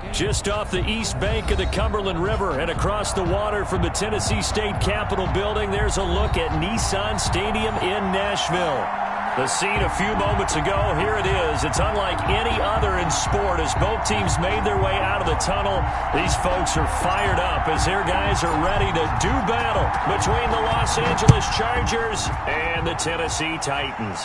Just off the east bank of the Cumberland River and across the water from the Tennessee State Capitol building, there's a look at Nissan Stadium in Nashville. The scene a few moments ago, here it is. It's unlike any other in sport as both teams made their way out of the tunnel. These folks are fired up as their guys are ready to do battle between the Los Angeles Chargers and the Tennessee Titans.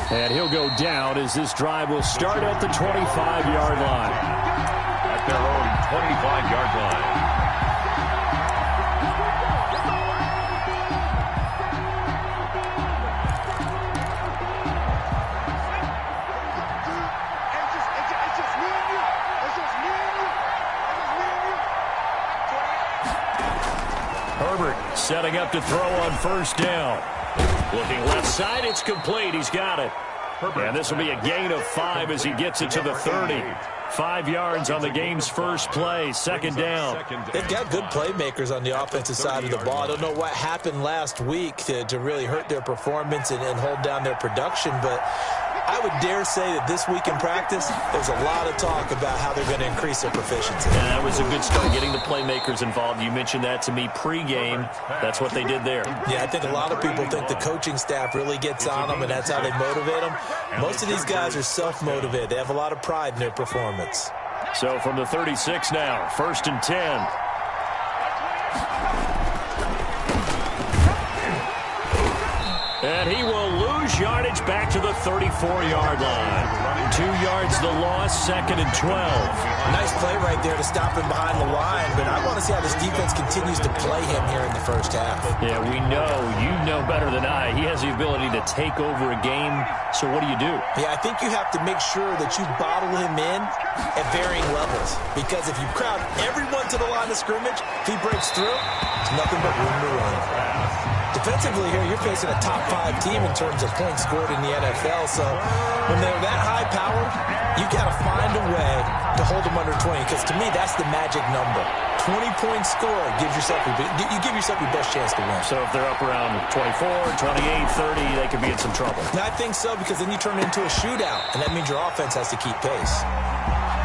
And he'll go down as this drive will start at the 25-yard line. At their own 25-yard line. Herbert setting up to throw on first down. Looking left side, it's complete. He's got it. And this will be a gain of 5 as he gets it to the 30. 5 yards on the game's first play, second down. They've got good playmakers on the offensive side of the ball. I don't know what happened last week to really hurt their performance and hold down their production, but I would dare say that this week in practice, there's a lot of talk about how they're going to increase their proficiency. Yeah, that was a good start, getting the playmakers involved. You mentioned that to me pregame. That's what they did there. Yeah, I think a lot of people think the coaching staff really gets on them, and that's how they motivate them. Most of these guys are self-motivated. They have a lot of pride in their performance. So from the 36 now, 1st and 10. And he will lose yardage back to the 34-yard line. 2 yards the loss, 2nd and 12. Nice play right there to stop him behind the line, but I want to see how this defense continues to play him here in the first half. Yeah, we know. You know better than I. He has the ability to take over a game, so what do you do? Yeah, I think you have to make sure that you bottle him in at varying levels, because if you crowd everyone to the line of scrimmage, if he breaks through, it's nothing but room to run. Defensively here, you're facing a top 5 team in terms of points scored in the NFL, so when they're that high powered, you got to find a way to hold them under 20, because to me, that's the magic number. 20 points scored gives yourself you give yourself your best chance to win. So if they're up around 24, 28, 30, they could be in some trouble. I think so, because then you turn it into a shootout, and that means your offense has to keep pace.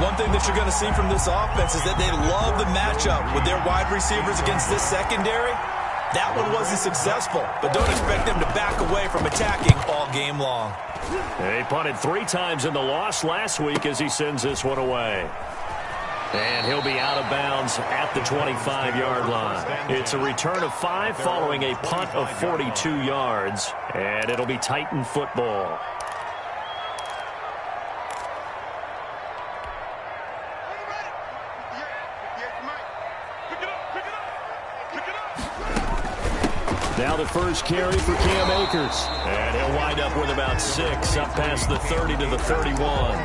One thing that you're going to see from this offense is that they love the matchup with their wide receivers against this secondary. That one wasn't successful, but don't expect them to back away from attacking all game long. He punted 3 times in the loss last week as he sends this one away. And he'll be out of bounds at the 25-yard line. It's a return of 5 following a punt of 42 yards, and it'll be Titan football. Now the first carry for Cam Akers. And he'll wind up with about 6, up past the 30 to the 31.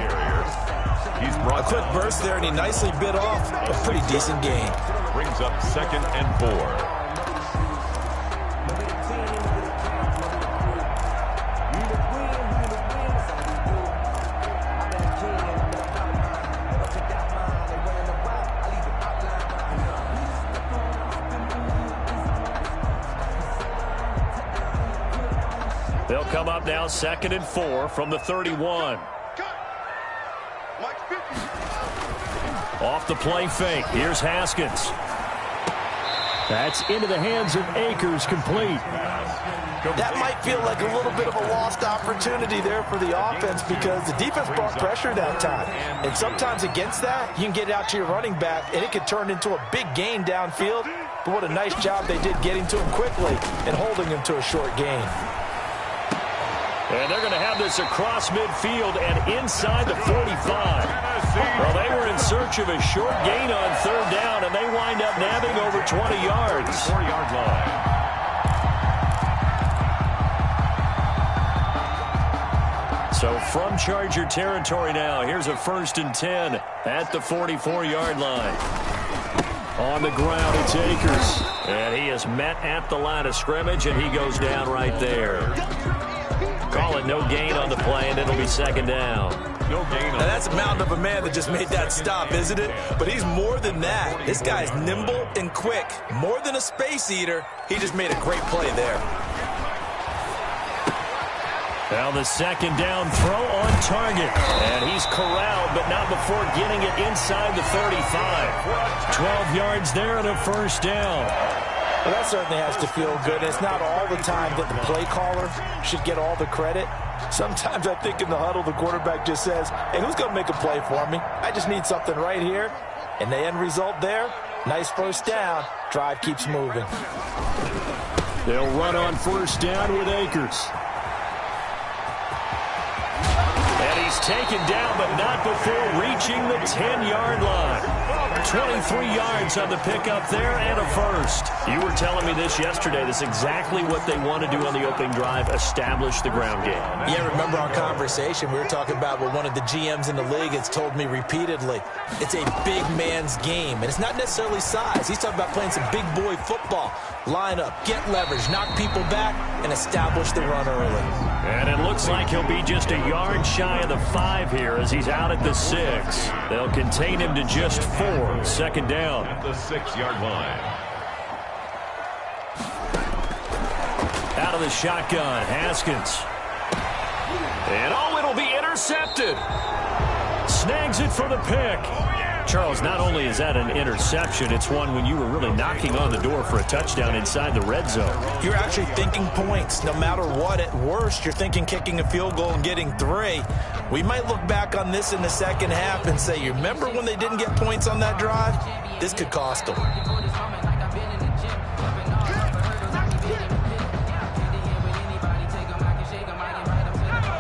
A quick burst there, and he nicely bit off a pretty decent gain. Brings up 2nd and 4. They'll come up now 2nd and 4 from the 31. Off the play fake. Here's Haskins. That's into the hands of Akers, complete. That might feel like a little bit of a lost opportunity there for the offense, because the defense brought pressure that time. And sometimes against that, you can get it out to your running back, and it could turn into a big gain downfield. But what a nice job they did getting to him quickly and holding him to a short gain. And they're going to have this across midfield and inside the 45. Well, they were in search of a short gain on 3rd down, and they wind up nabbing over 20 yards. 4-yard line. So from Charger territory now, here's a 1st and 10 at the 44-yard line. On the ground, it's Akers. And he is met at the line of scrimmage, and he goes down right there. Call it no gain on the play, and it'll be 2nd down. No gain on. Now that's a mountain of a man that just made that stop, isn't it? But he's more than that. This guy's nimble and quick. More than a space eater, he just made a great play there. Now the second down throw on target. And he's corralled, but not before getting it inside the 35. 12 yards there and a first down. Well, that certainly has to feel good. It's not all the time that the play caller should get all the credit. Sometimes I think in the huddle, the quarterback just says, hey, who's going to make a play for me? I just need something right here. And the end result there, nice first down. Drive keeps moving. They'll run on first down with Akers. And he's taken down, but not before reaching the 10-yard line. 23 yards on the pickup there and a first. You were telling me this yesterday. This is exactly what they want to do on the opening drive, establish the ground game. Yeah, remember our conversation? We were talking about what one of the GMs in the league has told me repeatedly. It's a big man's game, and it's not necessarily size. He's talking about playing some big boy football. Line up, get leverage, knock people back, and establish the run early. And it looks like he'll be just a yard shy of the 5 here as he's out at the 6. They'll contain him to just 4. Second down. At the 6-yard line. Out of the shotgun, Haskins. And it'll be intercepted. Snags it for the pick. Charles, not only is that an interception, it's one when you were really knocking on the door for a touchdown inside the red zone. You're actually thinking points. No matter what, at worst, you're thinking kicking a field goal and getting 3. We might look back on this in the second half and say, you remember when they didn't get points on that drive? This could cost them.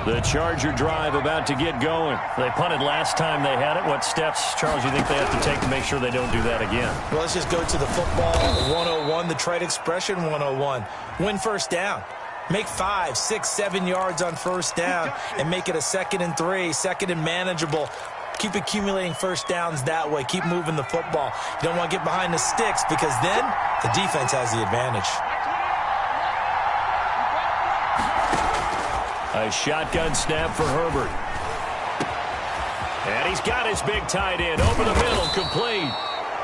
The Charger drive about to get going. They punted last time they had it. What steps, Charles, you think they have to take to make sure they don't do that again? Well, let's just go to the football 101, the trade expression 101. Win first down. Make 5, 6, 7 yards on first down and make it a 2nd and 3, 2nd and manageable. Keep accumulating first downs that way. Keep moving the football. You don't want to get behind the sticks because then the defense has the advantage. A shotgun snap for Herbert. And he's got his big tight end over the middle, complete.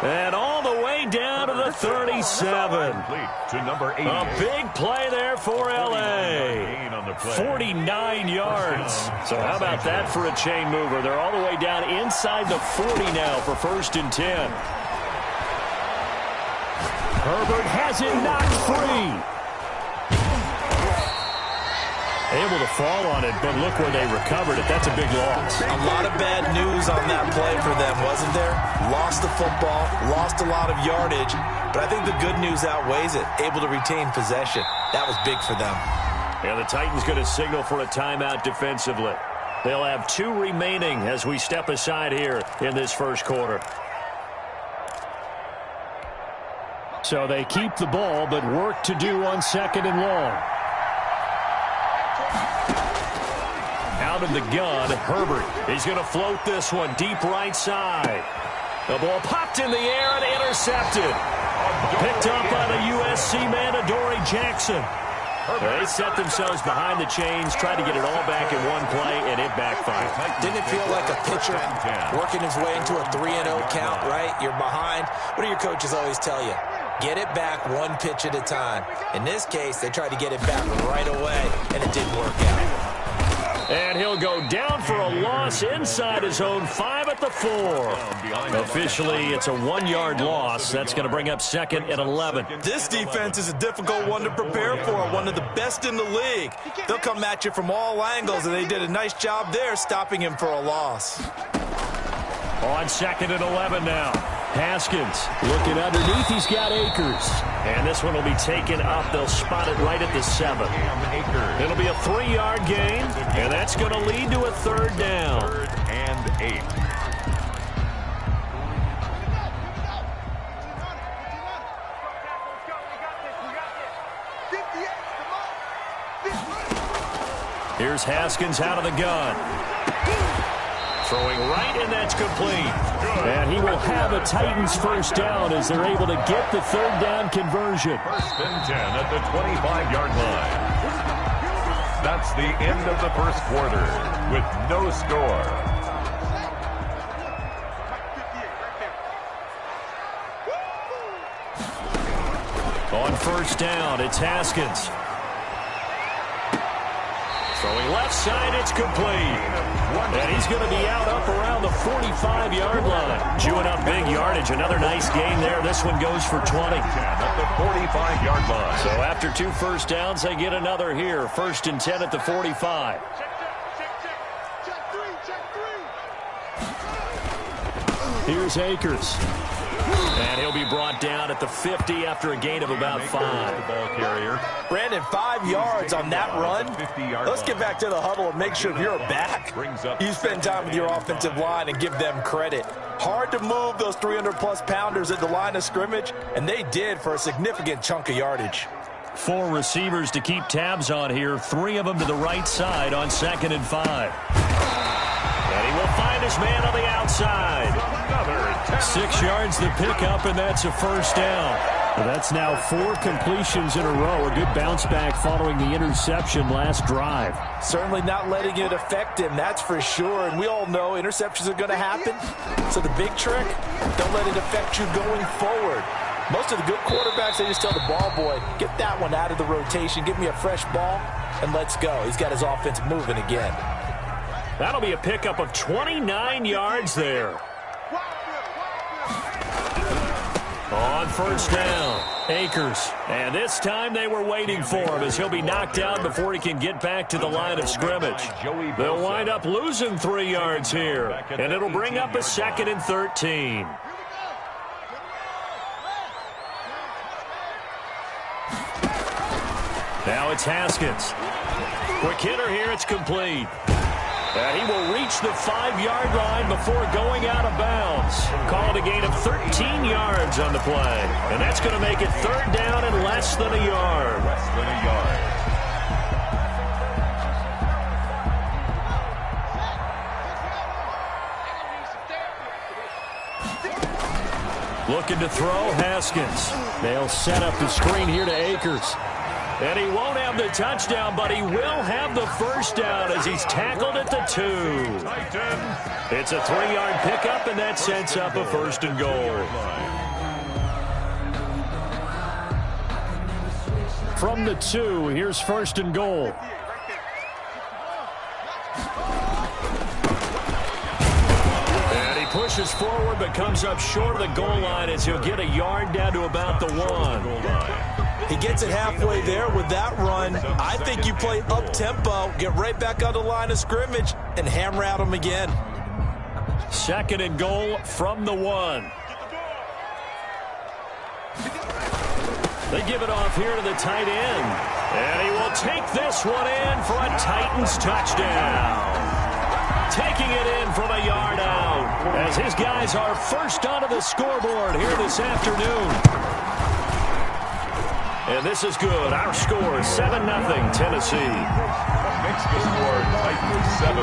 And all the way down to the 37. To number 80. A big play there for L.A. 49 yards. So how about that for a chain mover? They're all the way down inside the 40 now for 1st and 10. Herbert has it knocked free. Able to fall on it, but look where they recovered it. That's a big loss. A lot of bad news on that play for them, wasn't there? Lost the football, lost a lot of yardage, but I think the good news outweighs it. Able to retain possession. That was big for them. And the Titans going to signal for a timeout defensively. They'll have 2 remaining as we step aside here in this first quarter. So they keep the ball, but work to do on 2nd and long. Out of the gun, Herbert. He's going to float this one deep right side. The ball popped in the air and intercepted. Picked up by the USC man, Adoree Jackson. They set themselves behind the chains, tried to get it all back in one play, and it backfired. Didn't it feel like a pitcher working his way into a 3-0 count, right? You're behind. What do your coaches always tell you? Get it back 1 pitch at a time. In this case, they tried to get it back right away, and it didn't work out. And he'll go down for a loss inside his own 5 at the 4. Officially, it's a 1-yard loss. That's going to bring up 2nd and 11. This defense is a difficult one to prepare for, one of the best in the league. They'll come at you from all angles, and they did a nice job there stopping him for a loss. On 2nd and 11 now. Haskins looking underneath. He's got Akers. And this one will be taken up. They'll spot it right at the 7. It'll be a 3-yard gain, and that's going to lead to a 3rd down. 3rd and 8. Here's Haskins out of the gun. Throwing right, and that's complete. And he will have a Titans first down as they're able to get the 3rd down conversion. 1st and 10 at the 25-yard line. That's the end of the first quarter with no score. On 1st down, it's Haskins. Throwing left side, it's complete. And he's going to be out up around the 45-yard line. Chewing up big yardage. Another nice gain there. This one goes for 20. At the 45-yard line. So after 2 first downs, they get another here. 1st and 10 at the 45. Here's Akers. And he'll be brought down at the 50 after a gain of about 5. The ball carrier. Brandon, 5 yards on that run. Let's get back to the huddle and make sure if you're a back, you spend time with your offensive line and give them credit. Hard to move those 300-plus pounders at the line of scrimmage, and they did for a significant chunk of yardage. 4 receivers to keep tabs on here. 3 of them to the right side on 2nd and 5. And he will find his man on the outside. 6 yards the pickup, and that's a first down. Well, that's now 4 completions in a row. A good bounce back following the interception last drive. Certainly not letting it affect him, that's for sure. And we all know interceptions are going to happen. So the big trick, don't let it affect you going forward. Most of the good quarterbacks, they just tell the ball boy, get that one out of the rotation, give me a fresh ball, and let's go. He's got his offense moving again. That'll be a pickup of 29 yards there. On first down, Akers. And this time they were waiting for him as he'll be knocked out before he can get back to the line of scrimmage. They'll wind up losing 3 yards here, and it'll bring up a 2nd and 13. Now it's Haskins. Quick hitter here, it's complete. And he will reach the 5-yard line before going out of bounds. Called a gain of 13 yards on the play. And that's going to make it 3rd down and less than a yard. Less than a yard. Looking to throw, Haskins. They'll set up the screen here to Akers. And he won't have the touchdown, but he will have the first down as he's tackled at the 2. It's a 3-yard pickup, and that sets up a 1st and goal. From the 2, here's 1st and goal. And he pushes forward, but comes up short of the goal line as he'll get a yard down to about the 1. He gets it halfway there with that run. I think you play up-tempo, get right back on the line of scrimmage, and hammer at him again. 2nd and goal from the 1. They give it off here to the tight end. And he will take this one in for a Titans touchdown. Taking it in from a yard out as his guys are first onto the scoreboard here this afternoon. And this is good. Our score is 7-0 Tennessee. Makes the score Titans 7,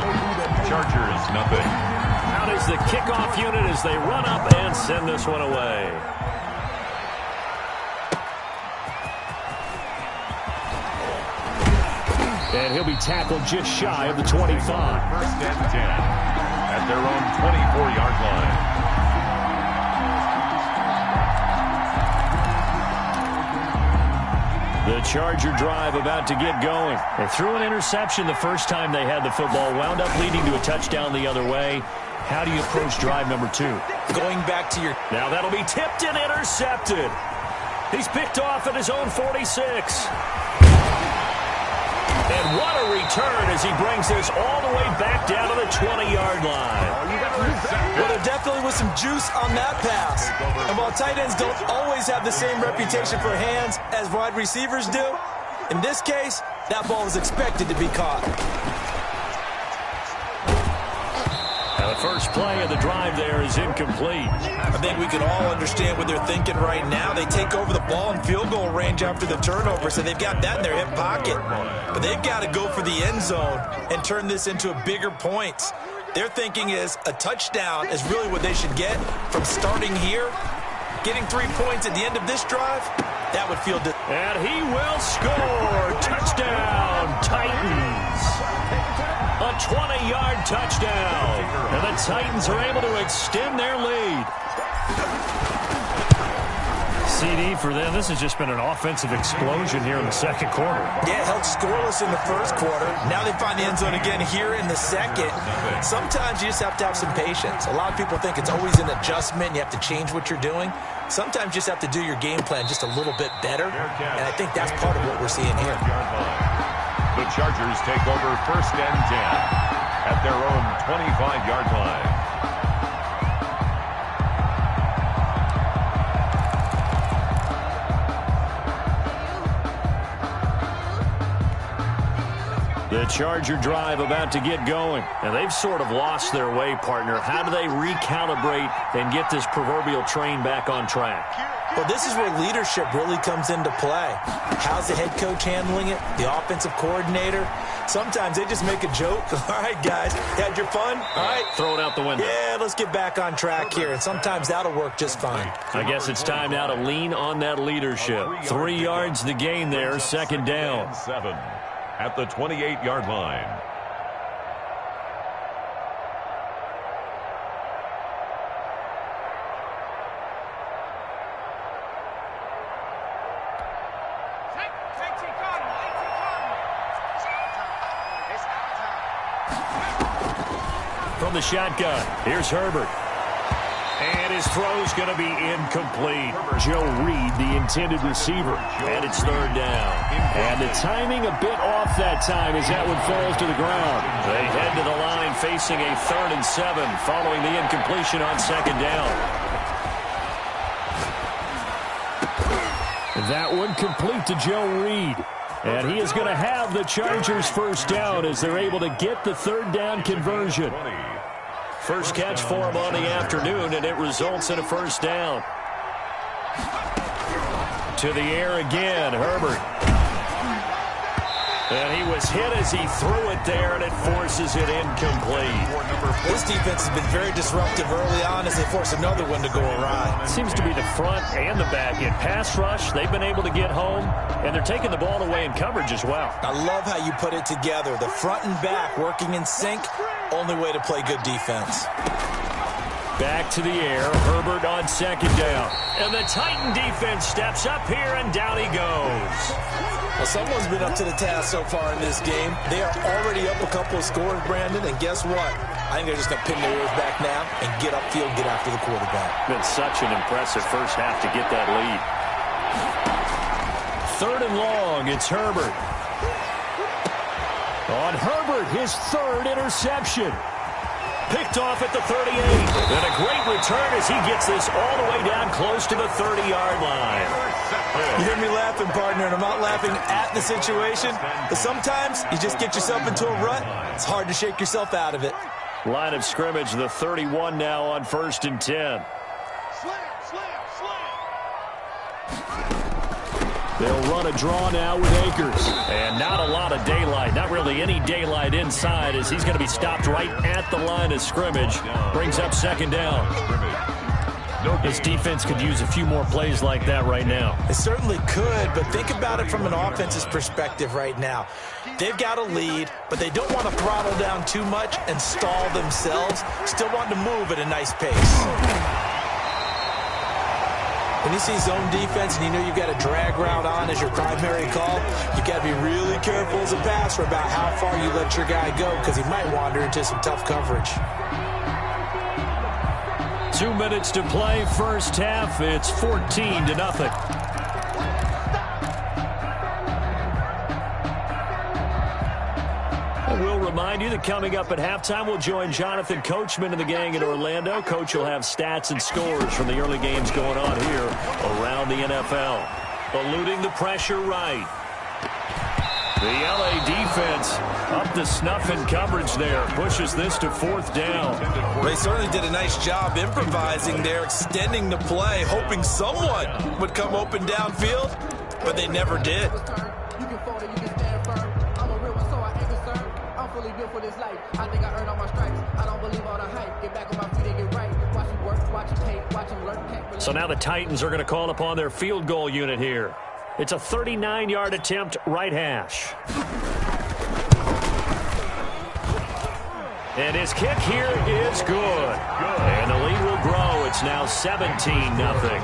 Chargers 0. Out is the kickoff unit as they run up and send this one away. And he'll be tackled just shy of the 25. 1st and 10 at their own 24-yard line. The Charger drive about to get going. They threw an interception the first time they had the football, wound up leading to a touchdown the other way. How do you approach drive number 2? Going back to your... Now that'll be tipped and intercepted. He's picked off at his own 46. And what a return as he brings this all the way back down to the 20-yard line. Well, there definitely was some juice on that pass. And while tight ends don't always have the same reputation for hands as wide receivers do, in this case, that ball was expected to be caught. Now the first play of the drive there is incomplete. I think we can all understand what they're thinking right now. They take over the ball in field goal range after the turnover, so they've got that in their hip pocket. But they've got to go for the end zone and turn this into a bigger points. Their thinking is a touchdown is really what they should get from starting here. Getting 3 points at the end of this drive, that would feel good. And he will score. Touchdown, Titans. A 20-yard touchdown. And the Titans are able to extend their lead. CD for them. This has just been an offensive explosion here in the second quarter. Yeah, held scoreless in the first quarter. Now they find the end zone again here in the second. Sometimes you just have to have some patience. A lot of people think it's always an adjustment. You have to change what you're doing. Sometimes you just have to do your game plan just a little bit better. And I think that's part of what we're seeing here. The Chargers take over 1st and 10 at their own 25-yard line. The Charger drive about to get going. And they've sort of lost their way, partner. How do they recalibrate and get this proverbial train back on track? Well, this is where leadership really comes into play. How's the head coach handling it? The offensive coordinator? Sometimes they just make a joke. All right, guys, had your fun? All right. Throw it out the window. Yeah, let's get back on track here. And sometimes that'll work just fine. I guess it's time now to lean on that leadership. 3 yards to gain there, 2nd down. 7 at the 28-yard line. From the shotgun, here's Herbert. And his throw's going to be incomplete. Joe Reed, the intended receiver. And it's 3rd down. And the timing a bit off that time as that one falls to the ground. They head to the line facing a 3rd and 7 following the incompletion on 2nd down. That one complete to Joe Reed. And he is going to have the Chargers 1st down as they're able to get the 3rd down conversion. First catch for him on the afternoon, and it results in a 1st down. To the air again, Herbert. And he was hit as he threw it there, and it forces it incomplete. This defense has been very disruptive early on as they force another one to go awry. Seems to be the front and the back. In pass rush, they've been able to get home, and they're taking the ball away in coverage as well. I love how you put it together. The front and back working in sync, only way to play good defense. Back to the air, Herbert on 2nd down. And the Titan defense steps up here, and down he goes. Well, someone's been up to the task so far in this game. They are already up a couple of scores, Brandon, and guess what? I think they're just going to pin their ears back now and get upfield, get after the quarterback. Been such an impressive first half to get that lead. 3rd and long, it's Herbert. On Herbert, his 3rd interception. Picked off at the 38. And a great return as he gets this all the way down close to the 30-yard line. You hear me laughing, partner, and I'm not laughing at the situation. But sometimes you just get yourself into a rut. It's hard to shake yourself out of it. Line of scrimmage, the 31 now on 1st and 10. They'll run a draw now with Akers. And not a lot of daylight. Not really any daylight inside as he's going to be stopped right at the line of scrimmage. Brings up 2nd down. This defense could use a few more plays like that right now. It certainly could, but think about it from an offense's perspective right now. They've got a lead, but they don't want to throttle down too much and stall themselves. Still want to move at a nice pace. When you see zone defense and you know you've got a drag route on as your primary call, you've got to be really careful as a passer about how far you let your guy go because he might wander into some tough coverage. 2 minutes to play, first half. It's 14-0. We'll remind you that coming up at halftime, we'll join Jonathan Coachman and the gang in Orlando. Coach will have stats and scores from the early games going on here around the NFL. Eluding the pressure right. The LA defense up to snuff in coverage there. Pushes this to 4th down. They certainly did a nice job improvising there, extending the play, hoping someone would come open downfield, but they never did. So now the Titans are going to call upon their field goal unit here. It's a 39-yard attempt, right hash. And his kick here is good. And the lead will grow. It's now 17-0.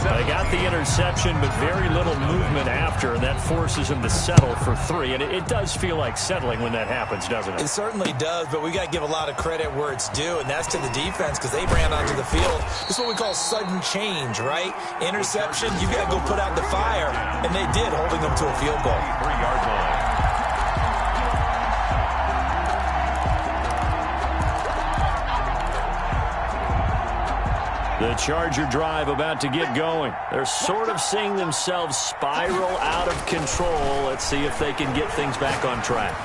They got the interception, but very little movement after, and that forces him to settle for 3. And it does feel like settling when that happens, doesn't it? It certainly does, but we got to give a lot of credit where it's due, and that's to the defense because they ran onto the field. This is what we call sudden change, right? Interception, you got to go put out the fire, and they did, holding them to a field goal. 3-yard line. The Charger drive about to get going. They're sort of seeing themselves spiral out of control. Let's see if they can get things back on track.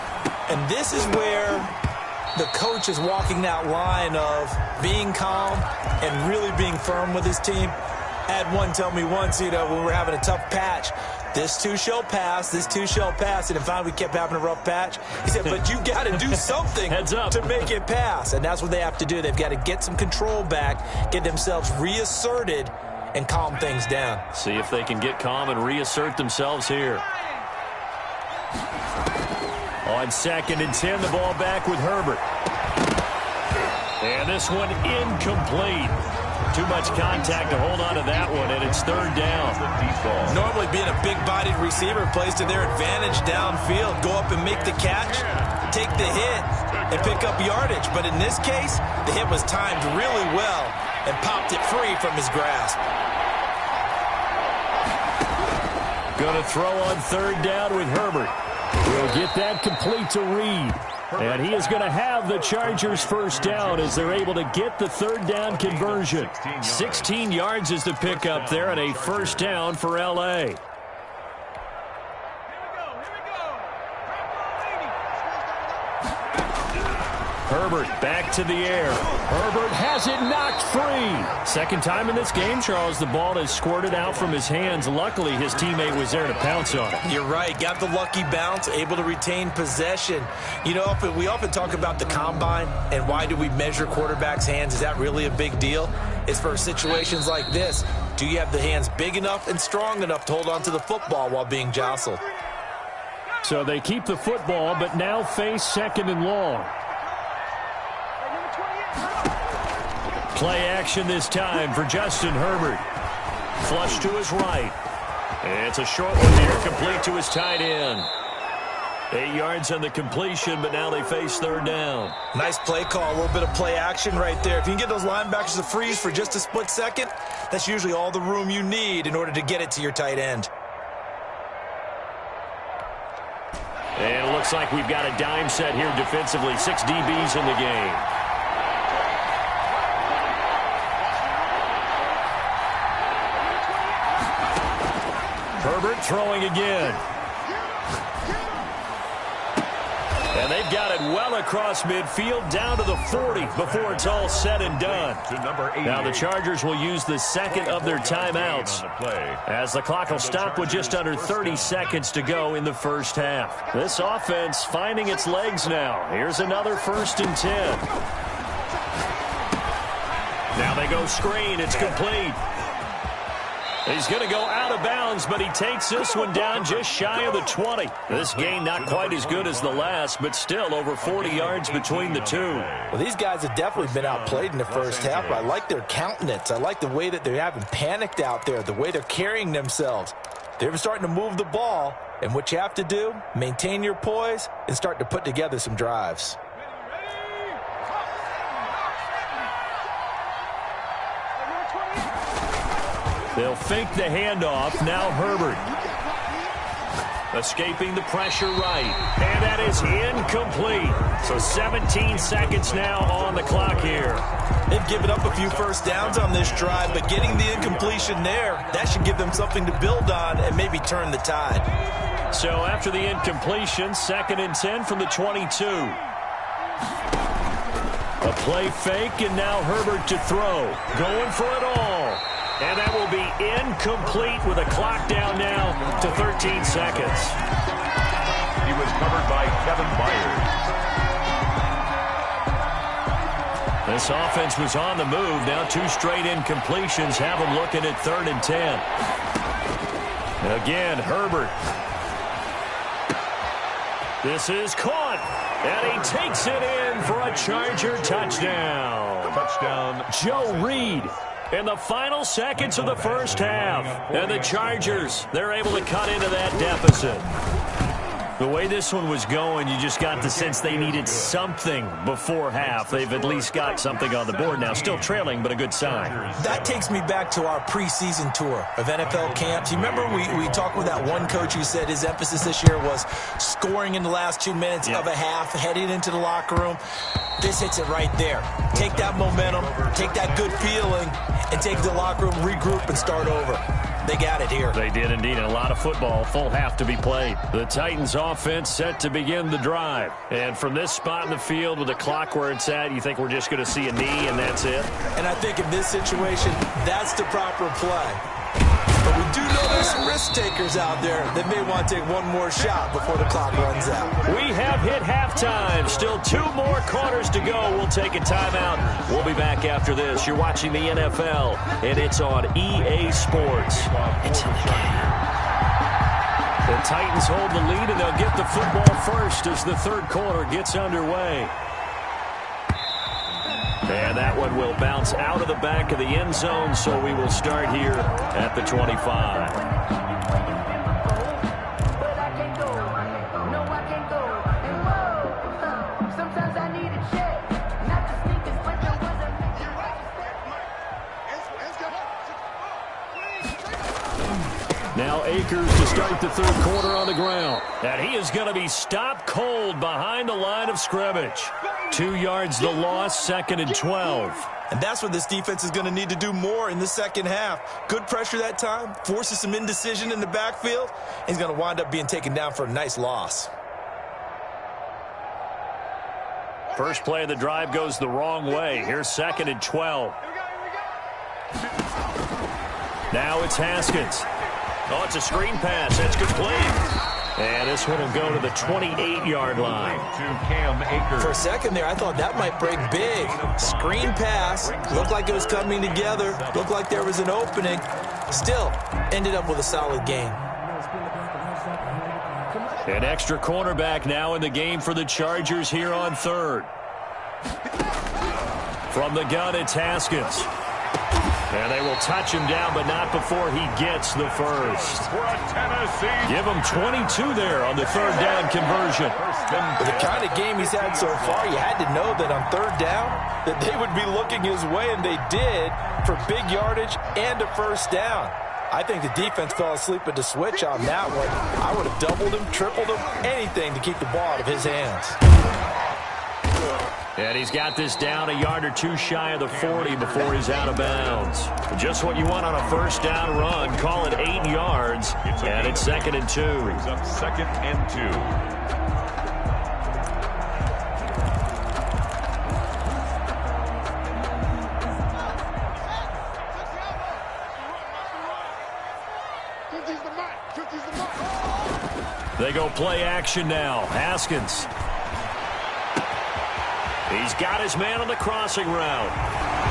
And this is where the coach is walking that line of being calm and really being firm with his team. I had one tell me once, when we were having a tough patch, this too shall pass, this too shall pass. And finally we kept having a rough patch. He said, but you got to do something to make it pass. And that's what they have to do. They've got to get some control back, get themselves reasserted, and calm things down. See if they can get calm and reassert themselves here. On 2nd and 10, the ball back with Herbert. And this one incomplete. Too much contact to hold on to that one, and it's 3rd down. Normally being a big-bodied receiver plays to their advantage downfield. Go up and make the catch, take the hit, and pick up yardage. But in this case, the hit was timed really well and popped it free from his grasp. Going to throw on 3rd down with Herbert. He'll get that complete to Reed. And he is going to have the Chargers' 1st down as they're able to get the 3rd down conversion. 16 yards is the pickup there and a 1st down for L.A. Herbert back to the air. Herbert has it knocked free. Second time in this game, Charles, the ball has squirted out from his hands. Luckily, his teammate was there to pounce on it. You're right. Got the lucky bounce, able to retain possession. We often talk about the combine and why do we measure quarterbacks' hands. Is that really a big deal? It's for situations like this. Do you have the hands big enough and strong enough to hold on to the football while being jostled? So they keep the football, but now face 2nd and long. Play action this time for Justin Herbert. Flush to his right. It's a short one here, complete to his tight end. 8 yards on the completion, but now they face 3rd down. Nice play call, a little bit of play action right there. If you can get those linebackers to freeze for just a split second, that's usually all the room you need in order to get it to your tight end. And it looks like we've got a dime set here defensively. 6 DBs in the game. Herbert throwing again. And they've got it well across midfield down to the 40 before it's all said and done. Now the Chargers will use the 2nd of their timeouts as the clock will stop with just under 30 seconds to go in the 1st half. This offense finding its legs now. Here's another 1st and 10. Now they go screen. It's complete. He's going to go out of bounds, but he takes this one down just shy of the 20. This gain not quite as good as the last, but still over 40 yards between the two. Well, these guys have definitely been outplayed in the 1st half, but I like their countenance. I like the way that they haven't panicked out there, the way they're carrying themselves. They're starting to move the ball, and what you have to do, maintain your poise and start to put together some drives. They'll fake the handoff. Now Herbert. Escaping the pressure right. And that is incomplete. So 17 seconds now on the clock here. They've given up a few 1st downs on this drive, but getting the incompletion there, that should give them something to build on and maybe turn the tide. So after the incompletion, 2nd and 10 from the 22. A play fake, and now Herbert to throw. Going for it all. And that will be incomplete with a clock down now to 13 seconds. He was covered by Kevin Byers. This offense was on the move. Now 2 straight incompletions have them looking at 3rd and 10. Again, Herbert. This is caught. And he takes it in for a Charger touchdown. Touchdown, Joe Reed. In the final seconds of the first half. And the Chargers, they're able to cut into that deficit. The way this one was going, you just got the sense they needed something before half. They've at least got something on the board now. Still trailing, but a good sign. That takes me back to our preseason tour of NFL camps. You remember we talked with that one coach who said his emphasis this year was scoring in the last 2 minutes of a half, heading into the locker room. This hits it right there. Take that momentum, take that good feeling, and take the locker room, regroup, and start over. They got it here. They did indeed. And a lot of football, full half to be played. The Titans offense set to begin the drive. And from this spot in the field with the clock where it's at, you think we're just going to see a knee and that's it? And I think in this situation, that's the proper play. But we do know there's some risk takers out there that may want to take one more shot before the clock runs out. We have hit halftime. Still 2 more quarters to go. We'll take a timeout. We'll be back after this. You're watching the NFL, and it's on EA Sports. It's in the game. The Titans hold the lead, and they'll get the football first as the third quarter gets underway. And that one will bounce out of the back of the end zone, so we will start here at the 25. Now Akers to start the third quarter on the ground. And he is going to be stopped cold behind the line of scrimmage. 2 yards the loss, 2nd and 12. And that's what this defense is going to need to do more in the second half. Good pressure that time, forces some indecision in the backfield. He's going to wind up being taken down for a nice loss. First play of the drive goes the wrong way. Here's 2nd and 12. Now it's Haskins. Oh, it's a screen pass. That's complete. And this one will go to the 28-yard line. To Cam Akers. For a second there, I thought that might break big. Screen pass. Looked like it was coming together. Looked like there was an opening. Still, ended up with a solid game. An extra cornerback now in the game for the Chargers here on third. From the gun, it's Haskins. And they will touch him down, but not before he gets the first. Give him 22 there on the third down conversion. With the kind of game he's had so far, you had to know that on third down that they would be looking his way, and they did, for big yardage and a first down. I think the defense fell asleep at the switch on that one. I would have doubled him, tripled him, anything to keep the ball out of his hands. And he's got this down a yard or two shy of the 40 before he's out of bounds. Just what you want on a first down run. Call it 8 yards. And it's 2nd and 2. Brings up 2nd and 2. They go play action now. Haskins. He's got his man on the crossing route.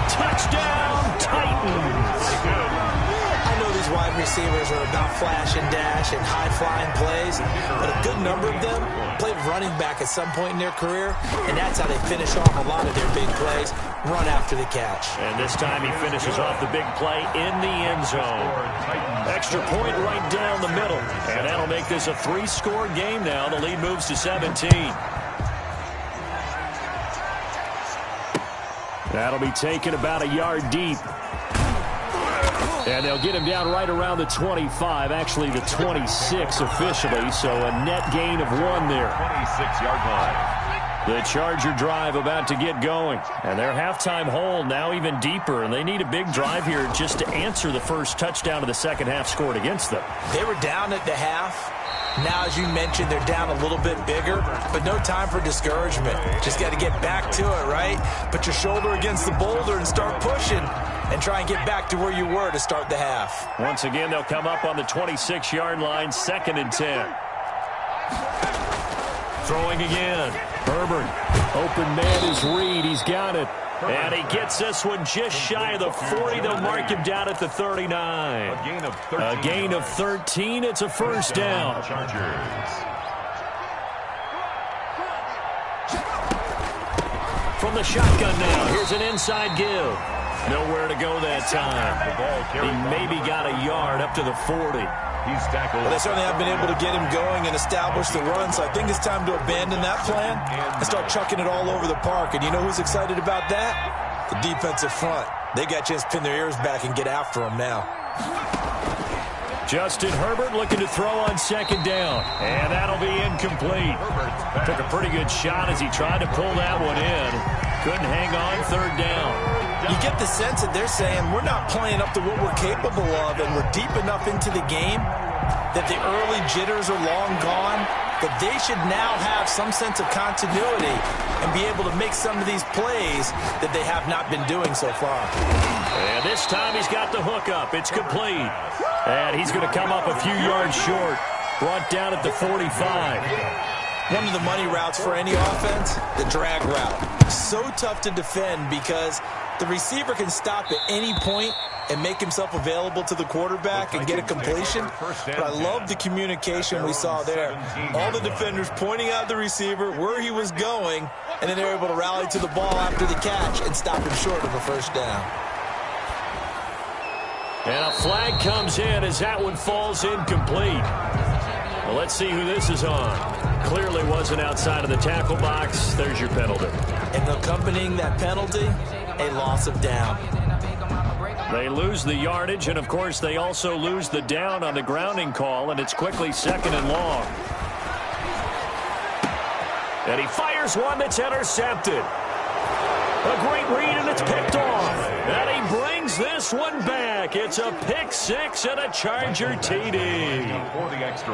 Touchdown, Titans. I know these wide receivers are about flash and dash and high-flying plays, but a good number of them played running back at some point in their career, and that's how they finish off a lot of their big plays, run after the catch. And this time he finishes off the big play in the end zone. Extra point right down the middle, and that'll make this a 3-score game now. The lead moves to 17. That'll be taken about a yard deep. And they'll get him down right around the 25, actually the 26 officially, so a net gain of 1 there. 26-yard line. The Charger drive about to get going. And their halftime hole now even deeper, and they need a big drive here just to answer the first touchdown of the second half scored against them. They were down at the half. Now, as you mentioned, they're down a little bit bigger, but no time for discouragement. Just got to get back to it, right? Put your shoulder against the boulder and start pushing and try and get back to where you were to start the half. Once again, they'll come up on the 26-yard line, 2nd and 10. Throwing again. Herbert. Open man is Reed. He's got it. And he gets this one just shy of the 40. They'll mark him down at the 39. A gain of 13. A gain of 13. It's a first down. Chargers. From the shotgun now. Here's an inside give. Nowhere to go that time. He maybe got a yard up to the 40. He's tackled. Well, they certainly have been able to get him going and establish the run, so I think it's time to abandon that plan and start chucking it all over the park. And you know who's excited about that? The defensive front. They got a chance to pin their ears back and get after him now. Justin Herbert looking to throw on second down. And that'll be incomplete. Took a pretty good shot as he tried to pull that one in. Couldn't hang on third down. You get the sense that they're saying we're not playing up to what we're capable of, and we're deep enough into the game that the early jitters are long gone, that they should now have some sense of continuity and be able to make some of these plays that they have not been doing so far. And this time he's got the hook up. It's complete. And he's going to come up a few yards short. Brought down at the 45. One of the money routes for any offense, the drag route. So tough to defend because the receiver can stop at any point and make himself available to the quarterback and get a completion. But I love the communication we saw there. All the defenders pointing out the receiver, where he was going, and then they were able to rally to the ball after the catch and stop him short of a first down. And a flag comes in as that one falls incomplete. Well, let's see who this is on. Clearly wasn't outside of the tackle box. There's your penalty. And accompanying that penalty, a loss of down. They lose the yardage, and, of course, they also lose the down on the grounding call, and it's quickly second and long. And he fires one that's intercepted. A great read, and it's picked off. And he brings this one back. It's a pick six and a Charger TD.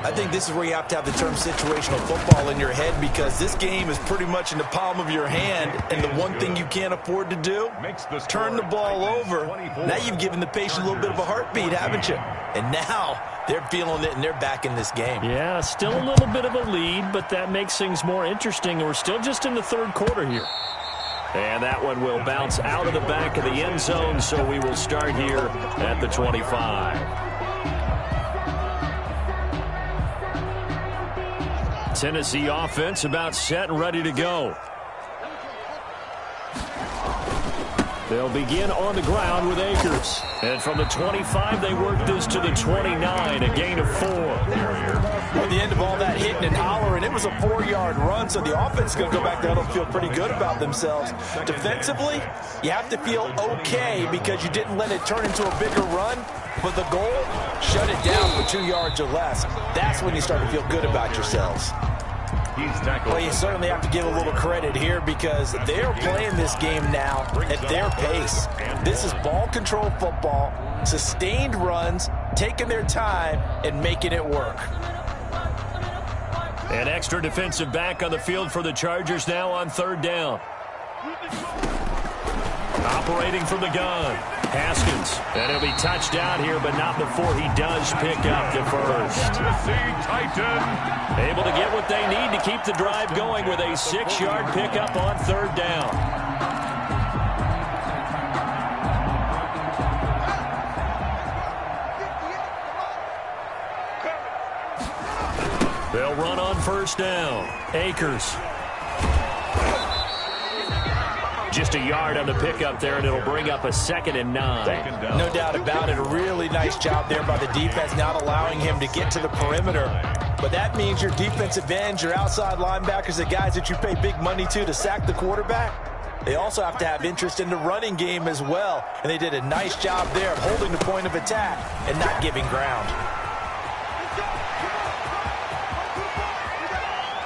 I think this is where you have to have the term situational football in your head, because this game is pretty much in the palm of your hand, and the one thing you can't afford to do, turn the ball over. Now you've given the patient a little bit of a heartbeat, haven't you? And now they're feeling it, and they're back in this game. Yeah, still a little bit of a lead, but that makes things more interesting. We're still just in the third quarter here. And that one will bounce out of the back of the end zone, so we will start here at the 25. Tennessee offense about set and ready to go. They'll begin on the ground with Akers. And from the 25, they work this to the 29, a gain of 4. At the end of all that hitting and hollering, it was a 4-yard run, so the offense is going to go back there and feel pretty good about themselves. Defensively, you have to feel okay because you didn't let it turn into a bigger run, but the goal, shut it down for 2 yards or less. That's when you start to feel good about yourselves. Well, you certainly have to give a little credit here because they're playing this game now at their pace. This is ball control football, sustained runs, taking their time, and making it work. An extra defensive back on the field for the Chargers now on third down. Operating from the gun, Haskins. And he'll be touched down here, but not before he does pick up the first. Able to get what they need to keep the drive going with a 6-yard pickup on third down. They'll run on first down. Akers. Just a yard on the pickup there, and it'll bring up a 2nd and 9. No doubt about it. A really nice job there by the defense, not allowing him to get to the perimeter. But that means your defensive ends, your outside linebackers, the guys that you pay big money to sack the quarterback, they also have to have interest in the running game as well. And they did a nice job there of holding the point of attack and not giving ground.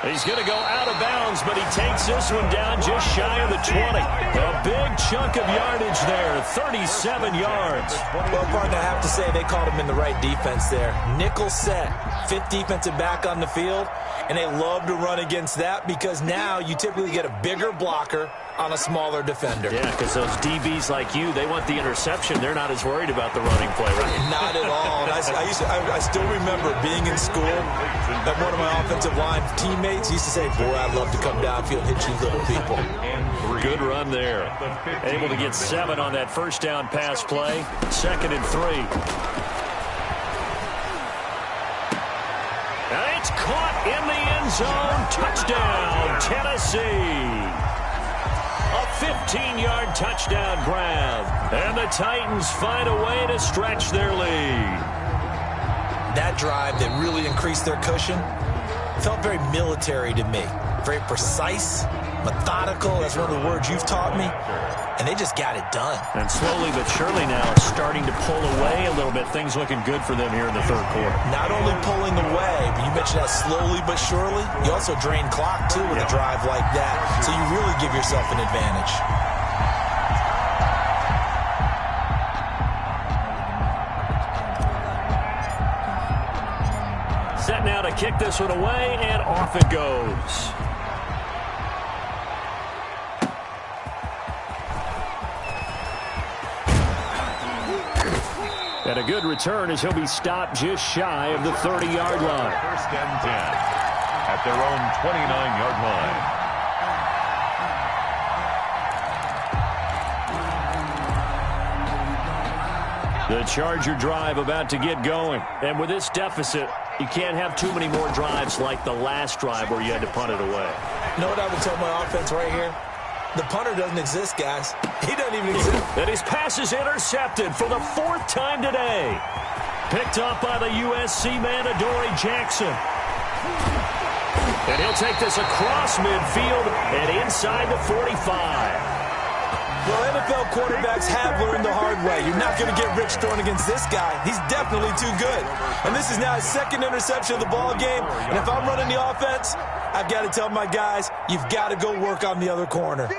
He's going to go out of bounds, but he takes this one down just shy of the 20. A big chunk of yardage there, 37 yards. Well, partner, I have to say they called him in the right defense there. Nickel set, 5th defensive back on the field, and they love to run against that because now you typically get a bigger blocker on a smaller defender. Yeah, because those DBs like you, they want the interception. They're not as worried about the running play, right? Not at all. And I still remember being in school that one of my offensive line teammates used to say, boy, I'd love to come downfield and hit you little people. Good run there. Able to get 7 on that first down pass play. 2nd and 3. And it's caught in the end zone. Touchdown, Tennessee. A 15-yard touchdown grab. And the Titans find a way to stretch their lead. That drive that really increased their cushion felt very military to me. Very precise, methodical. That's one of the words you've taught me. And they just got it done. And slowly but surely now starting to pull away a little bit. Things looking good for them here in the third quarter. Not only pulling away, but you mentioned that slowly but surely. You also drain clock, too, with a drive like that. So you really give yourself an advantage. Set now to kick this one away, and off it goes. And a good return as he'll be stopped just shy of the 30-yard line. First and 10 at their own 29-yard line. The Charger drive about to get going. And with this deficit, you can't have too many more drives like the last drive where you had to punt it away. You know what I would tell my offense right here? The punter doesn't exist, guys. He doesn't even exist. And his pass is intercepted for the 4th time today. Picked up by the USC man, Adoree Jackson. And he'll take this across midfield and inside the 45. Well, NFL quarterbacks have learned the hard way. You're not going to get rich throwing against this guy. He's definitely too good. And this is now his 2nd interception of the ball game. And if I'm running the offense, I've got to tell my guys, you've got to go work on the other corner.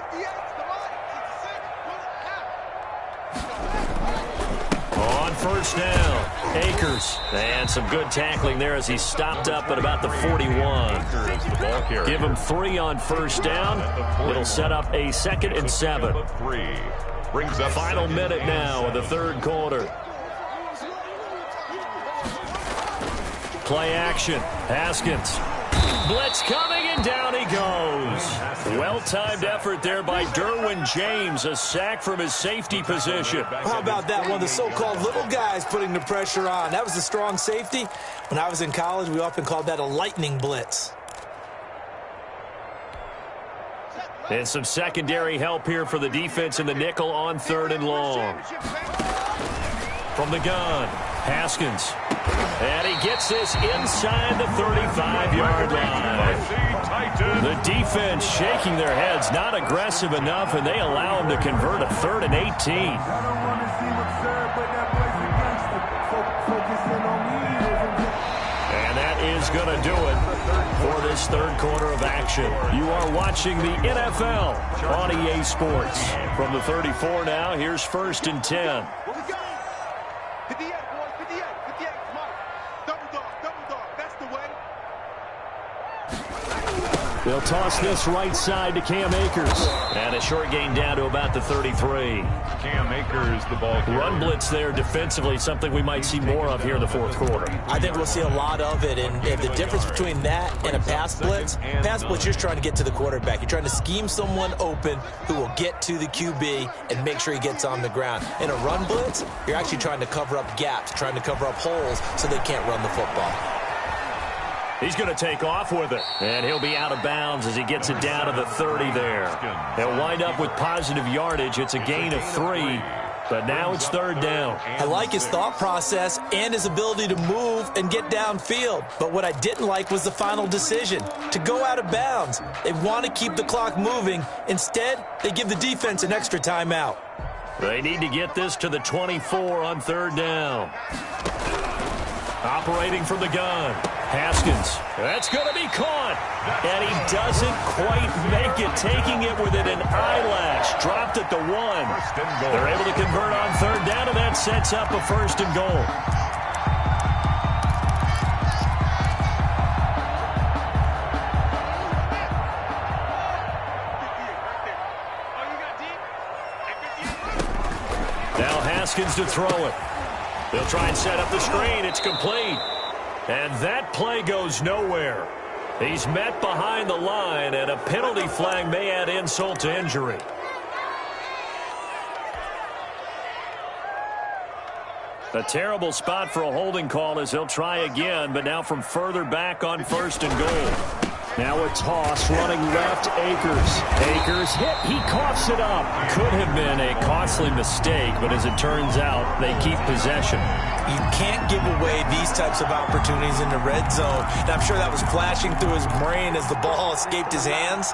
On first down, Akers. And some good tackling there as he stopped up at about the 41. Give him 3 on first down. It'll set up a 2nd and 7. Final minute now of the third quarter. Play action. Haskins. Blitz coming, and down he goes. Well-timed effort there by Derwin James. A sack from his safety position. How about that? One of the so-called little guys putting the pressure on. That was a strong safety. When I was in college, we often called that a lightning blitz. And some secondary help here for the defense in the nickel on 3rd and long. From the gun, Haskins. And he gets this inside the 35-yard line. The defense shaking their heads, not aggressive enough, and they allow him to convert a 3rd and 18. And that is going to do it for this third quarter of action. You are watching the NFL on EA Sports. From the 34 now, here's 1st and 10. They'll toss this right side to Cam Akers. And a short gain down to about the 33. Cam Akers, the ball carrier. Run blitz there defensively, something we might see more of here in the fourth quarter. I think we'll see a lot of it. And the difference between that and a pass blitz, you're just trying to get to the quarterback. You're trying to scheme someone open who will get to the QB and make sure he gets on the ground. In a run blitz, you're actually trying to cover up gaps, trying to cover up holes so they can't run the football. He's going to take off with it. And he'll be out of bounds as he gets it down to the 30 there. They'll wind up with positive yardage. It's a gain of 3. But now it's 3rd down. I like his thought process and his ability to move and get downfield. But what I didn't like was the final decision, to go out of bounds. They want to keep the clock moving. Instead, they give the defense an extra timeout. They need to get this to the 24 on 3rd down. Operating from the gun, Haskins. That's going to be caught. And he doesn't quite make it, taking it within an eyelash. Dropped at the 1. They're able to convert on 3rd down, and that sets up a 1st and goal. Now Haskins to throw it. They'll try and set up the screen. It's complete. And that play goes nowhere. He's met behind the line, and a penalty flag may add insult to injury. A terrible spot for a holding call as he'll try again, but now from further back on 1st and goal. Now a toss running left, Akers. Akers hit, he coughs it up. Could have been a costly mistake, but as it turns out, they keep possession. You can't give away these types of opportunities in the red zone. And I'm sure that was flashing through his brain as the ball escaped his hands.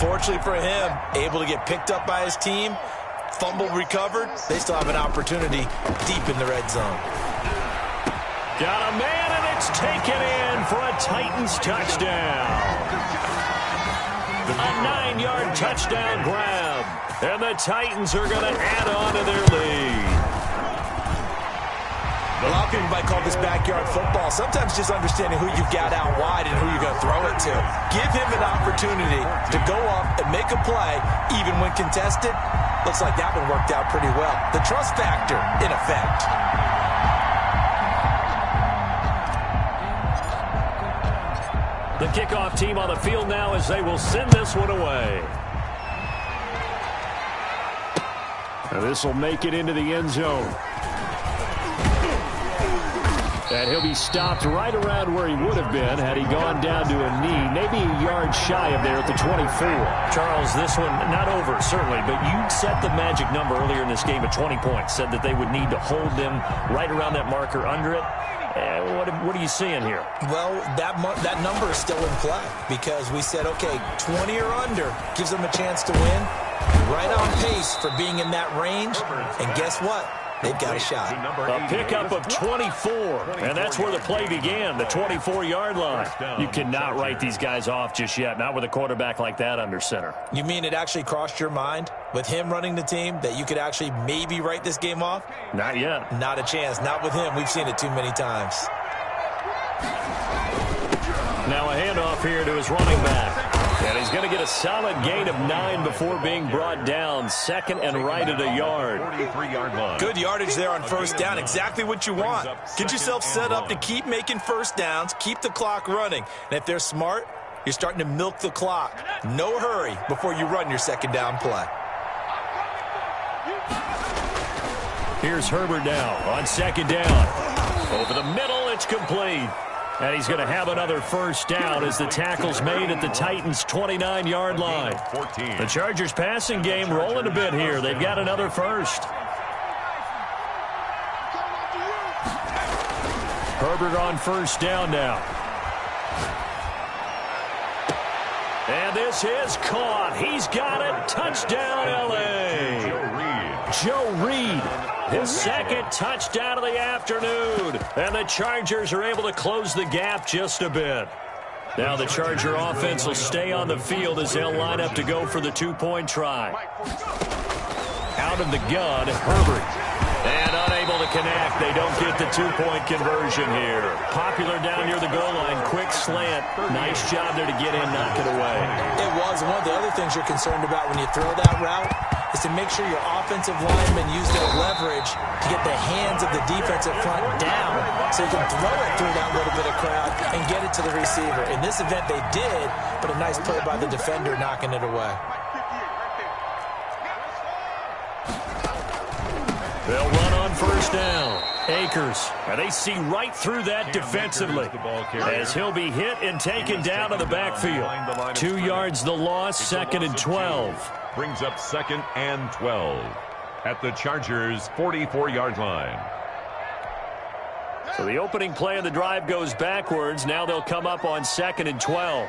Fortunately for him, able to get picked up by his team, fumble recovered. They still have an opportunity deep in the red zone. Got a man, and it's taken in for a Titans touchdown. A 9-yard touchdown grab. And the Titans are going to add on to their lead. A lot of people might call this backyard football. Sometimes just understanding who you've got out wide and who you're going to throw it to. Give him an opportunity to go up and make a play, even when contested. Looks like that one worked out pretty well. The trust factor in effect. The kickoff team on the field now as they will send this one away. Now this will make it into the end zone. And he'll be stopped right around where he would have been had he gone down to a knee, maybe a yard shy of there at the 24. Charles, this one not over, certainly, but you set the magic number earlier in this game at 20 points, said that they would need to hold them right around that marker under it. What are you seeing here? Well, that number is still in play because we said, okay, 20 or under gives them a chance to win. Right on pace for being in that range. And guess what? They've got a shot. A pickup of 24, and that's where the play began, the 24-yard line. You cannot write these guys off just yet, not with a quarterback like that under center. You mean it actually crossed your mind with him running the team that you could actually maybe write this game off? Not yet. Not a chance. Not with him. We've seen it too many times. Now a handoff here to his running back. And he's going to get a solid gain of 9 before being brought down. Second and right at a yard. 43-yard line. Good yardage there on first down. Exactly what you want. Get yourself set up to keep making first downs. Keep the clock running. And if they're smart, you're starting to milk the clock. No hurry before you run your second down play. Here's Herbert now on second down. Over the middle, it's complete. And he's going to have another first down as the tackle's made at the Titans' 29-yard line. The Chargers' passing game rolling a bit here. They've got another first. Herbert on first down now. And this is caught. He's got it. Touchdown, L.A. Joe Reed. His second touchdown of the afternoon. And the Chargers are able to close the gap just a bit. Now the Charger offense will stay on the field as they'll line up to go for the two-point try. Out of the gun, Herbert. And unable to connect. They don't get the two-point conversion here. Popular down near the goal line. Quick slant. Nice job there to get in, knock it away. It was. One of the other things you're concerned about when you throw that route is to make sure your offensive linemen use their leverage to get the hands of the defensive front down so you can throw it through that little bit of crowd and get it to the receiver. In this event, they did, but a nice play by the defender knocking it away. They'll run on first down. Akers. And they see right through that defensively as he'll be hit and taken down to the backfield. 2 yards the loss, second and 12. Brings up second and 12 at the Chargers' 44-yard line. So the opening play of the drive goes backwards. Now they'll come up on second and 12.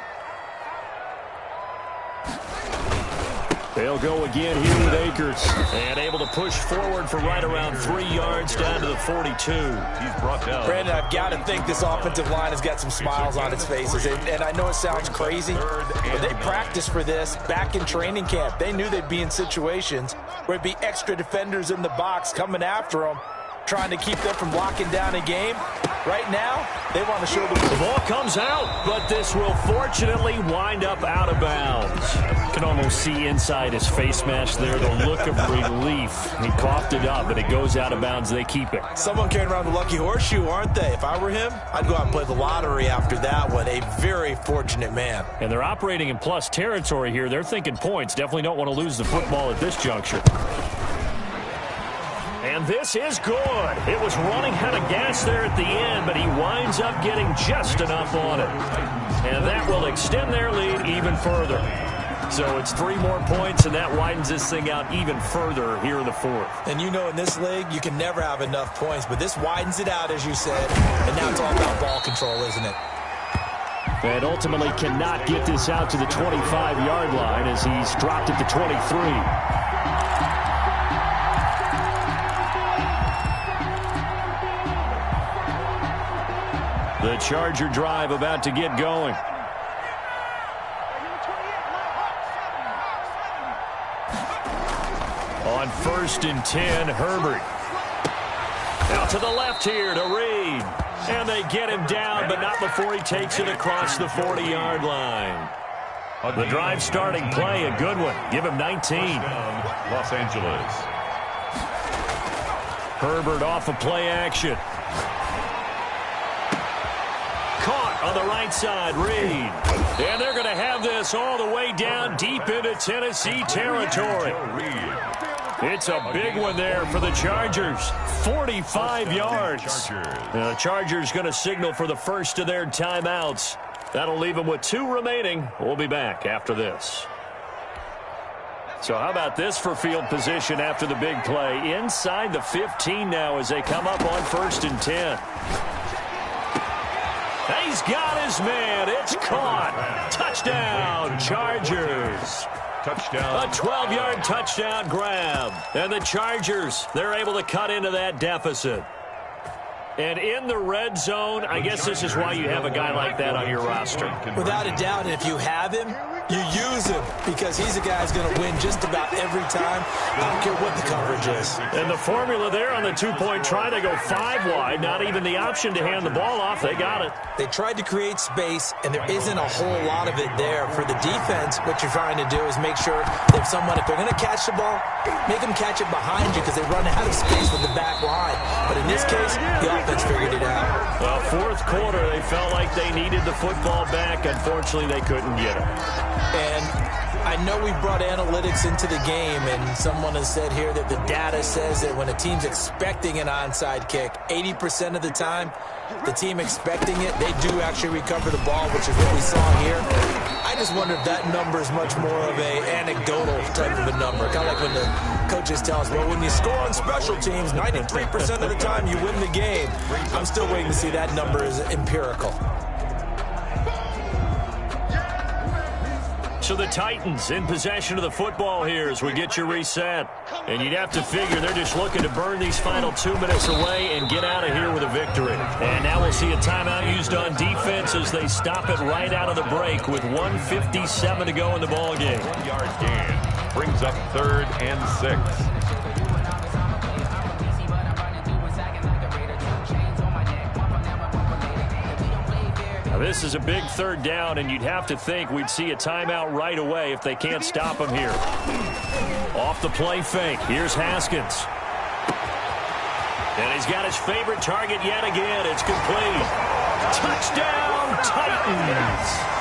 They'll go again here with Akers. And able to push forward for right around 3 yards down to the 42. He's brought down. Brandon, I've got to think this offensive line has got some smiles on its faces. And I know it sounds crazy, but they practiced for this back in training camp. They knew they'd be in situations where it'd be extra defenders in the box coming after them, trying to keep them from locking down a game. Right now, they want to show the ball comes out, but this will fortunately wind up out of bounds. Can almost see inside his face mask there the look of relief. He coughed it up, but it goes out of bounds. They keep it. Someone carrying around the lucky horseshoe, aren't they? If I were him, I'd go out and play the lottery after that one. A very fortunate man. And they're operating in plus territory here. They're thinking points. Definitely don't want to lose the football at this juncture. And this is good. It was running out of gas there at the end, but he winds up getting just enough on it. And that will extend their lead even further. So it's 3 more points, and that widens this thing out even further here in the fourth. And you know in this league, you can never have enough points, but this widens it out, as you said, and now it's all about ball control, isn't it? And ultimately cannot get this out to the 25-yard line as he's dropped at the 23. The Charger drive about to get going. On 1st and 10, Herbert. Out to the left here to Reed. And they get him down, but not before he takes it across the 40-yard line. The drive starting play, a good one. Give him 19. Los Angeles. Herbert off of play action. Caught on the right side, Reed. And they're going to have this all the way down deep into Tennessee territory. It's a big one there for the Chargers. 45 yards. The Chargers going to signal for the first of their timeouts. That'll leave them with 2 remaining. We'll be back after this. So how about this for field position after the big play? Inside the 15 now as they come up on 1st and 10. He's got his man. It's caught. Touchdown, Chargers. Touchdown. A 12-yard touchdown grab. And the Chargers, they're able to cut into that deficit. And in the red zone, I guess this is why you have a guy like that on your roster. Without a doubt, and if you have him, you use him because he's a guy who's going to win just about every time. I don't care what the coverage is. And the formula there on the 2-point try, they go 5 wide. Not even the option to hand the ball off. They got it. They tried to create space, and there isn't a whole lot of it there. For the defense, what you're trying to do is make sure that if they're going to catch the ball, make them catch it behind you because they run out of space with the back line. But in this case, the offense figured it out. Well, 4th quarter, they felt like they needed the football back. Unfortunately, they couldn't get it. And I know we brought analytics into the game, and someone has said here that the data says that when a team's expecting an onside kick, 80% of the time, the team expecting it, they do actually recover the ball, which is what we saw here. I just wonder if that number is much more of a anecdotal type of a number. Kind of like when the coaches tell us, well, when you score on special teams, 93% of the time you win the game. I'm still waiting to see that number is empirical. So the Titans in possession of the football here as we get you reset. And you'd have to figure they're just looking to burn these final 2 minutes away and get out of here with a victory. And now we'll see a timeout used on defense as they stop it right out of the break with 1:57 to go in the ballgame. 1-yard gain brings up 3rd and 6. This is a big 3rd down, and you'd have to think we'd see a timeout right away if they can't stop him here. Off the play fake. Here's Haskins. And he's got his favorite target yet again. It's complete. Touchdown, Titans!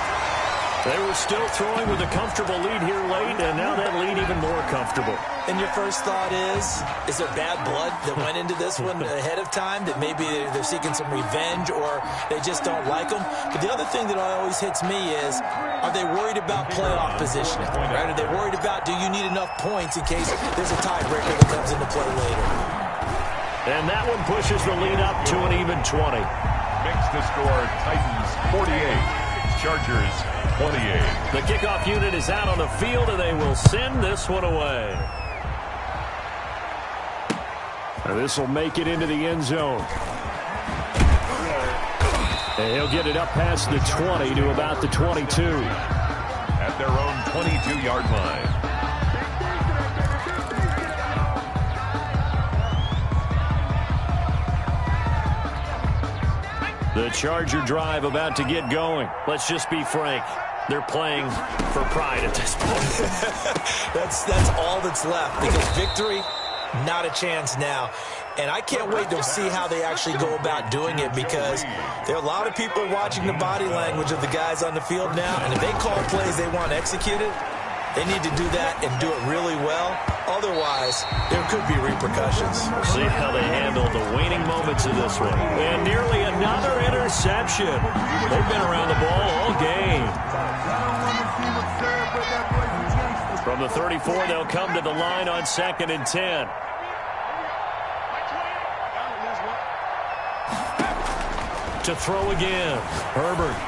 They were still throwing with a comfortable lead here late, and now that lead even more comfortable. And your first thought is there bad blood that went into this one ahead of time, that maybe they're seeking some revenge or they just don't like them? But the other thing that always hits me is, are they worried about playoff positioning? Right? Are they worried about, do you need enough points in case there's a tiebreaker that comes into play later? And that one pushes the lead up to an even 20. Makes the score Titans 48, Chargers 28. The kickoff unit is out on the field, and they will send this one away. This will make it into the end zone. And he'll get it up past the 20 to about the 22. At their own 22-yard line. The Charger drive about to get going. Let's just be frank. They're playing for pride at this point. That's all that's left, because victory, not a chance now. And I can't wait to see how they actually go about doing it, because there are a lot of people watching the body language of the guys on the field now, and if they call plays they want executed, They need to do that and do it really well. Otherwise, there could be repercussions. We'll see how they handle the waning moments of this one. And nearly another interception. They've been around the ball all game. From the 34, they'll come to the line on 2nd and 10. To throw again. Herbert.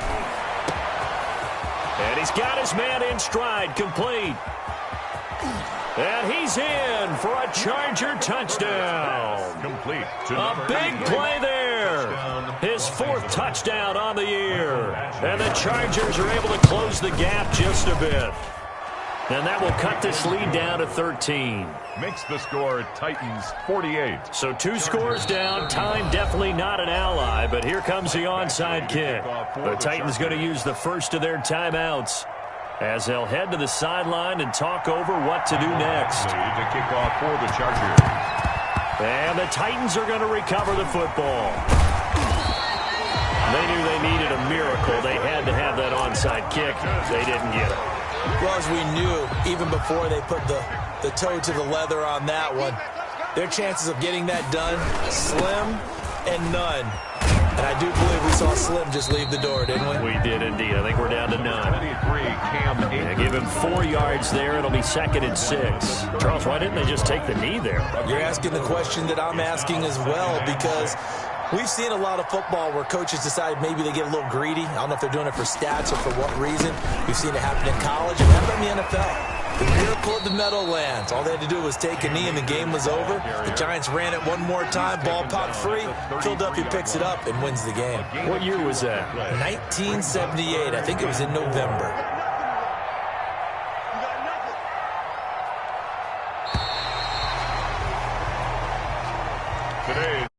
And he's got his man in stride, complete. And he's in for a Charger touchdown. Complete. A big play there. His 4th touchdown on the year. And the Chargers are able to close the gap just a bit. And that will cut this lead down to 13. Makes the score Titans 48. So 2 scores down. Time definitely not an ally, but here comes the onside kick. The Titans going to use the first of their timeouts as they'll head to the sideline and talk over what to do next. To kick off for the Chargers. And the Titans are going to recover the football. They knew they needed a miracle. They had to have that onside kick. They didn't get it. Well, as we knew, even before they put the toe to the leather on that one, their chances of getting that done, slim and none. And I do believe we saw Slim just leave the door, didn't we? We did indeed. I think we're down to none. Yeah, give him 4 yards there. It'll be 2nd and 6. Charles, why didn't they just take the knee there? You're asking the question that I'm asking as well, because we've seen a lot of football where coaches decide maybe they get a little greedy. I don't know if they're doing it for stats or for what reason. We've seen it happen in college and happen in the NFL. The miracle of the Meadowlands. All they had to do was take a knee and the game was over. The Giants ran it one more time. Ball popped free. Philadelphia picks it up and wins the game. What year was that? 1978. I think it was in November. Today.